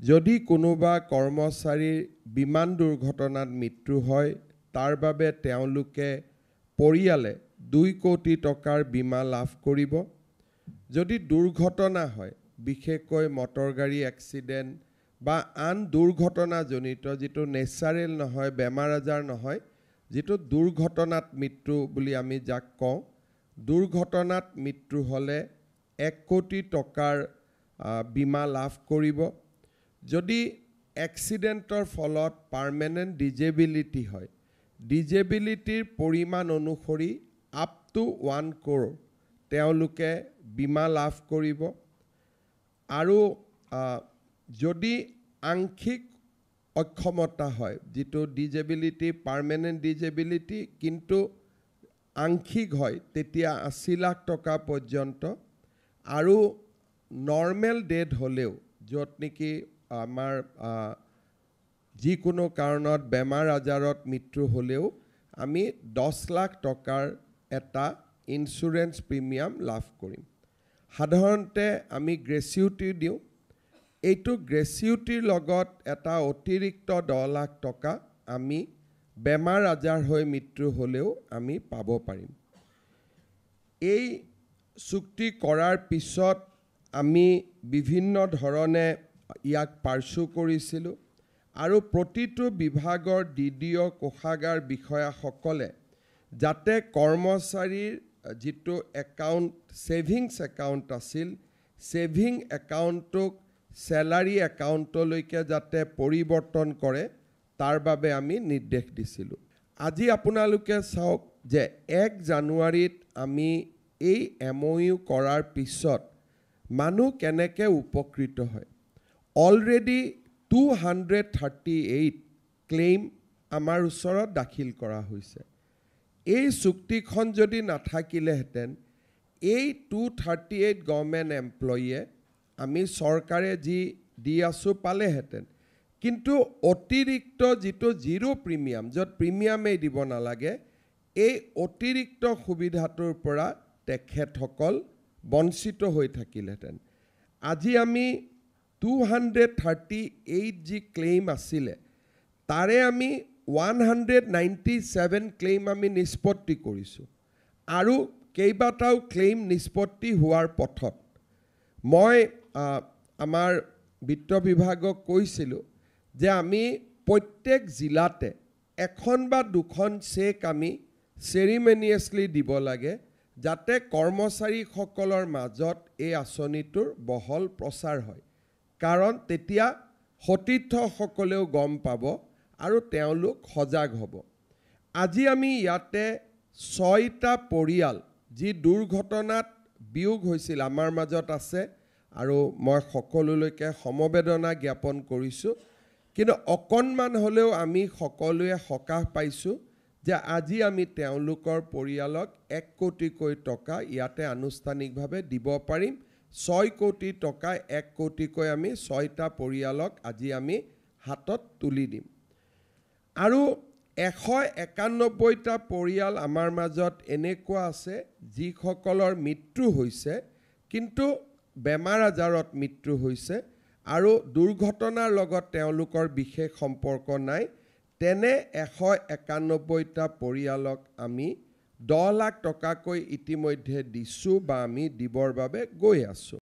যদি কোনোবা কৰ্মচাৰীৰ বিমান দুৰ্ঘটনাত মৃত্যু হয় তাৰ বাবে তেওঁলোকে পৰিয়ালে 2 কোটি টকাৰ বীমা লাভ কৰিব। যদি দুৰ্ঘটনা হয় বিশেষকৈ মটৰ গাড়ী এক্সিডেণ্ট বা আন দুৰ্ঘটনাজনিত যিটো নেচাৰেল নহয় বেমাৰ আজাৰ নহয় যিটো দুৰ্ঘটনাত মৃত্যু বুলি আমি যাক কওঁ দুৰ্ঘটনাত মৃত্যু হ'লে 1 কোটি টকাৰ বীমা লাভ কৰিব। যদি এক্সিডেণ্টৰ ফলত পাৰ্মানেণ্ট ডিজেবিলিটি হয় ডিজেবিলিটিৰ পৰিমাণ অনুসৰি আপ টু 1 crore তেওঁলোকে বীমা লাভ কৰিব। আৰু যদি আংশিক অক্ষমতা হয় যিটো ডিজেবিলিটি পাৰ্মানেণ্ট ডিজেবিলিটি কিন্তু আংশিক হয় তেতিয়া 80 লাখ টকা পৰ্যন্ত। আৰু নৰ্মেল ডেথ হ'লেও য'ত নেকি আমাৰ যিকোনো কাৰণত বেমাৰ আজাৰত মৃত্যু হ'লেও আমি 10 লাখ টকাৰ এটা ইঞ্চুৰেঞ্চ প্ৰিমিয়াম লাভ কৰিম। সাধাৰণতে আমি গ্ৰেচুইটি দিওঁ। এইটো গ্ৰেচুইটিৰ লগত এটা অতিৰিক্ত 10 লাখ টকা আমি বেমাৰ আজাৰ হৈ মৃত্যু হ'লেও আমি পাব পাৰিম। এই চুক্তি কৰাৰ পিছত আমি বিভিন্ন ধৰণে ইয়াক পাৰ্চু কৰিছিলোঁ আৰু প্ৰতিটো বিভাগৰ DDO কোষাগাৰ বিষয়াসকলে যাতে কৰ্মচাৰীৰ যিটো একাউণ্ট ছেভিংছ একাউণ্ট আছিল ছেভিং একাউণ্টটোক চেলাৰী একাউণ্টলৈকে যাতে পৰিৱৰ্তন কৰে তাৰ বাবে আমি নিৰ্দেশ দিছিলোঁ। আজি আপোনালোকে চাওক যে 1 জানুৱাৰীত আমি এই MOU কৰাৰ পিছত মানুহ কেনেকৈ উপকৃত হয়। অলৰেডি 238 ক্লেইম আমাৰ ওচৰত দাখিল কৰা হৈছে। এই চুক্তিখন যদি নাথাকিলেহেঁতেন এই 238 গভৰ্ণমেণ্ট এমপ্লয়ীয়ে আমি চৰকাৰে যি দি আছোঁ পালেহেঁতেন। কিন্তু অতিৰিক্ত যিটো জিৰ' প্ৰিমিয়াম য'ত প্ৰিমিয়ামেই দিব নালাগে এই অতিৰিক্ত সুবিধাটোৰ পৰা তেখেতসকল বঞ্চিত হৈ থাকিলহেঁতেন। আজি আমি 238 যি ক্লেইম আছিলে তাৰে আমি 197 ক্লেইম আমি নিষ্পত্তি কৰিছোঁ আৰু কেইবাটাও ক্লেইম নিষ্পত্তি হোৱাৰ পথত। মই আমাৰ বিত্ত বিভাগক কৈছিলোঁ যে আমি প্ৰত্যেক জিলাতে 1 বা 2খন চেক আমি চেৰিমনিয়াছলি দিব লাগে যাতে কৰ্মচাৰীসকলৰ মাজত এই আঁচনিটোৰ বহল প্ৰচাৰ হয়। কাৰণ তেতিয়া সতীৰ্থসকলেও গম পাব আৰু তেওঁলোক সজাগ হ'ব। আজি আমি ইয়াতে 6টা পৰিয়াল যি দুৰ্ঘটনাত বিয়োগ হৈছিল আমাৰ মাজত আছে আৰু মই সকলোলৈকে সমবেদনা জ্ঞাপন কৰিছোঁ। কিন্তু অকণমান হ'লেও আমি সকলোৱে সকাহ পাইছোঁ যে আজি আমি তেওঁলোকৰ পৰিয়ালক 1 কোটিকৈ টকা ইয়াতে আনুষ্ঠানিকভাৱে দিব পাৰিম। 6 কোটি টকা 1 কোটিকৈ আমি 6টা পৰিয়ালক আজি আমি হাতত তুলি দিম। আৰু 191টা পৰিয়াল আমাৰ মাজত এনেকুৱা আছে যিসকলৰ মৃত্যু হৈছে কিন্তু বেমাৰ আজাৰত মৃত্যু হৈছে আৰু দুৰ্ঘটনাৰ লগত তেওঁলোকৰ বিশেষ সম্পৰ্ক নাই। তেনে 191টা পৰিয়ালক আমি 10 লাখ টকাকৈ ইতিমধ্যে দিছোঁ বা আমি দিবৰ বাবে গৈ আছোঁ।